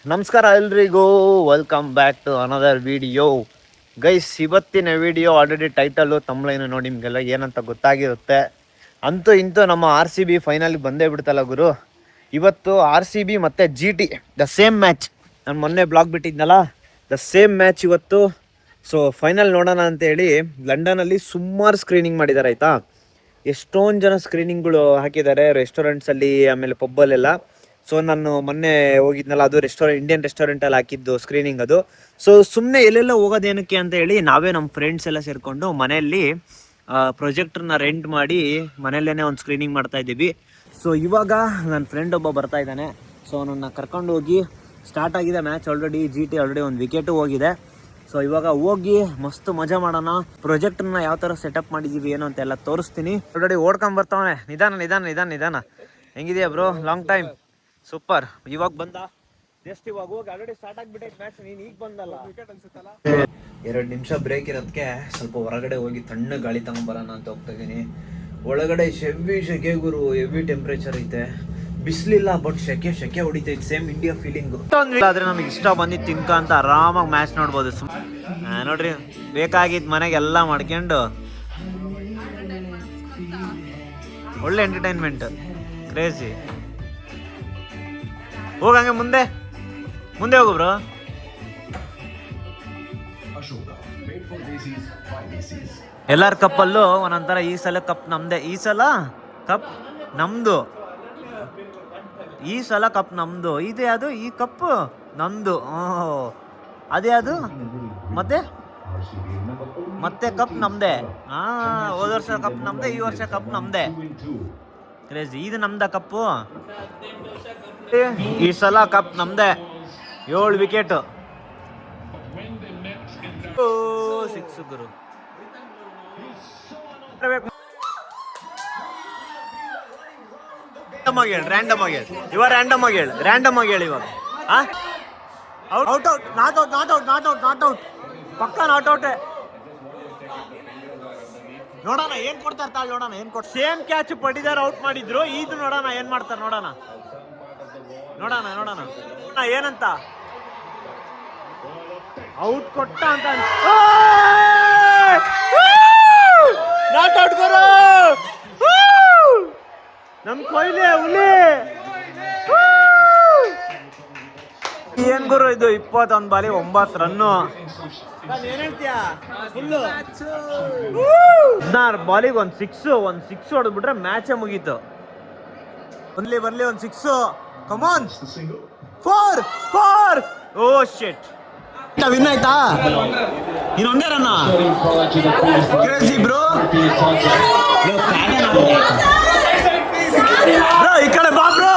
ನಮಸ್ಕಾರ ಎಲ್ರಿಗೂ, welcome back to another video. Guys, ಇವತ್ತಿನ ವಿಡಿಯೋ ಆಲ್ರೆಡಿ ಟೈಟಲು ತಮ್ಲೈನು ನೋಡಿ ನಿಮಗೆಲ್ಲ ಏನಂತ ಗೊತ್ತಾಗಿರುತ್ತೆ. ಅಂತೂ ಇಂತೂ ನಮ್ಮ RCB ಫೈನಲ್ಗೆ ಬಂದೇ ಬಿಡ್ತಲ್ಲ ಗುರು. ಇವತ್ತು RCB ಮತ್ತು GT ದ ಸೇಮ್ ಮ್ಯಾಚ್. ನಾನು ಮೊನ್ನೆ ಬ್ಲಾಗ್ ಬಿಟ್ಟಿದ್ನಲ್ಲ, ದ ಸೇಮ್ ಮ್ಯಾಚ್ ಇವತ್ತು. ಸೊ ಫೈನಲ್ ನೋಡೋಣ ಅಂತೇಳಿ ಲಂಡನಲ್ಲಿ ಸುಮಾರು ಸ್ಕ್ರೀನಿಂಗ್ ಮಾಡಿದ್ದಾರೆ ಆಯಿತಾ. ಎಷ್ಟೊಂದು ಜನ ಸ್ಕ್ರೀನಿಂಗ್ಗಳು ಹಾಕಿದ್ದಾರೆ ರೆಸ್ಟೋರೆಂಟ್ಸಲ್ಲಿ, ಆಮೇಲೆ ಪಬ್ಬಲ್ಲೆಲ್ಲ. ಸೊ ನಾನು ಮೊನ್ನೆ ಹೋಗಿದ್ನಲ್ಲ, ಅದು ಇಂಡಿಯನ್ ರೆಸ್ಟೋರೆಂಟಲ್ಲಿ ಹಾಕಿದ್ದು ಸ್ಕ್ರೀನಿಂಗ್ ಅದು. ಸೊ ಸುಮ್ಮನೆ ಎಲ್ಲೆಲ್ಲ ಹೋಗೋದೇನಕ್ಕೆ ಅಂತ ಹೇಳಿ ನಾವೇ ನಮ್ಮ ಫ್ರೆಂಡ್ಸ್ ಎಲ್ಲ ಸೇರಿಕೊಂಡು ಮನೆಯಲ್ಲಿ ಪ್ರೊಜೆಕ್ಟ್ರನ್ನ ರೆಂಟ್ ಮಾಡಿ ಮನೆಯಲ್ಲೇ ಒಂದು ಸ್ಕ್ರೀನಿಂಗ್ ಮಾಡ್ತಾ ಇದ್ದೀವಿ. ಸೊ ಇವಾಗ ನನ್ನ ಫ್ರೆಂಡ್ ಒಬ್ಬ ಬರ್ತಾ ಇದ್ದಾನೆ. ಸೊ ಅವನನ್ನು ಕರ್ಕೊಂಡು ಹೋಗಿ ಸ್ಟಾರ್ಟ್ ಆಗಿದೆ ಮ್ಯಾಚ್. ಆಲ್ರೆಡಿ GT ಆಲ್ರೆಡಿ ಒಂದು ವಿಕೆಟು ಹೋಗಿದೆ. ಸೊ ಇವಾಗ ಹೋಗಿ ಮಸ್ತ್ ಮಜಾ ಮಾಡೋಣ. ಪ್ರೊಜೆಕ್ಟ್ರನ್ನ ಯಾವ ಥರ ಸೆಟಪ್ ಮಾಡಿದ್ದೀವಿ ಏನೋ ಅಂತೆಲ್ಲ ತೋರಿಸ್ತೀನಿ. ಆಲ್ರೆಡಿ ಓಡ್ಕೊಂಬರ್ತಾವನೆ. ನಿಧಾನ. ಹೆಂಗಿದೆಯಾ ಬ್ರೋ? Long time. ಸೂಪರ್. ಇವಾಗ ಬಂದ ಜಸ್ಟ್ ಇವಾಗ ಹೋಗಿ ಆಲ್ರೆಡಿ ಸ್ಟಾರ್ಟ್ ಆಗಿಬಿಟ್ಟೈತೆ ಮ್ಯಾಚ್. ನೀನು ಈಗ ಬಂದಲ್ಲ. 2 ನಿಮಿಷ ಬ್ರೇಕ್ ಇರೋದಕ್ಕೆ ಸ್ವಲ್ಪ ಹೊರಗಡೆ ಹೋಗಿ ತಣ್ಣ ಗಾಳಿ ತಗೊಂಬರೋಣ ಅಂತ ಹೋಗ್ತಾ ಇದ್ದೀನಿ. ಒಳಗಡೆ ಶೆಕೆ ಗುರು, ಹೆವಿ ಟೆಂಪ್ರೇಚರ್ ಐತೆ. ಬಿಸಿಲಿಲ್ಲ, ಬಟ್ ಶೆಕೆ ಹೊಡಿತೈತೆ. Same India feeling. ಆದ್ರೆ ನಮಗೆ ಇಷ್ಟ ಬಂದಿದ್ದು ತಿನ್ಕ ಅಂತ ಆರಾಮಾಗಿ ಮ್ಯಾಚ್ ನೋಡ್ಬೋದು. ನೋಡ್ರಿ, ಬೇಕಾಗಿದ್ದು ಮನೆಗೆ ಎಲ್ಲ ಮಾಡ್ಕೊಂಡು ಒಳ್ಳೆ ಎಂಟರ್ಟೈನ್ಮೆಂಟ್. ಕ್ರೇಜಿ. ಹೋಗಂಗೆ ಮುಂದೆ ಹೋಗು ಬ್ರೋ. ಎಲ್ಲಾರ ಕಪ್ಪಲ್ಲೂ ಒಂದೊಂಥರ. ಈ ಸಲ ಕಪ್ ನಮ್ದೆ. ಈ ಸಲ ಕಪ್ ನಮ್ದು. ಇದೆ ಅದು. ಈ ಕಪ್ ನಮ್ದು. ಅದೇ ಅದು. ಮತ್ತೆ ಕಪ್ ನಮ್ದೆ. ಹೋದ ವರ್ಷ ಕಪ್ ನಮ್ದೆ, ಈ ವರ್ಷ ಕಪ್ ನಮ್ದೆ. ಕ್ರೇಜಿ. ಇದು ನಮ್ದ ಕಪ್ಪು. ಈ ಸಲ ಕಪ್ ನಮ್ದೆ. 7 ವಿಕೆಟ್. 6 ಗುರು. ರ್ಯಾಂಡಮ್ ಆಗಿ ಹೇಳಿ ಇವಾಗ. ಔಟ್. Not out. ಪಕ್ಕ ನಾಟ್ ಔಟ್. ನೋಡೋಣ ಏನ್ ಕೊಡ್ತಾರೆ ತಾಳು. ನೋಡೋಣ ಏನ್ ಕೊಡ್ತಾರೆ. ಸೇಮ್ ಕ್ಯಾಚ್ ಪಡಿದಾರ ಔಟ್ ಮಾಡಿದ್ರು. ಇದು ನೋಡೋಣ ಏನ್ ಮಾಡ್ತಾರೆ. ನೋಡೋಣ ಏನಂತ. ಔಟ್ ಕೊಟ್ಟ ಅಂತ. ನಾಟ್ ಔಟ್ ಗುರು. ನಮ್ ಕೊಹ್ಲಿ ಹುಲಿ. ಏನ್ ಗುರು ಇದು? 21 ಬಾಲಿ 9 ರನ್ನು. ಏನ್ ಹೇಳ್ತೀಯ? 16 ಬಾಲಿಗೆ ಒಂದು ಸಿಕ್ಸ್ ಹೊಡೆದ್ಬಿಟ್ರೆ ಮ್ಯಾಚೇ ಮುಗೀತು. ಬರ್ಲಿ ಒಂದು 6. Come on. 4. Oh shit. Win ಆಯ್ತಾ? ಇನ್ನೊಂದೇ ರನ್ನ. Crazy bro. ಬ್ರೋ ಈ ಕಡೆ ಬಾ ಬ್ರೋ.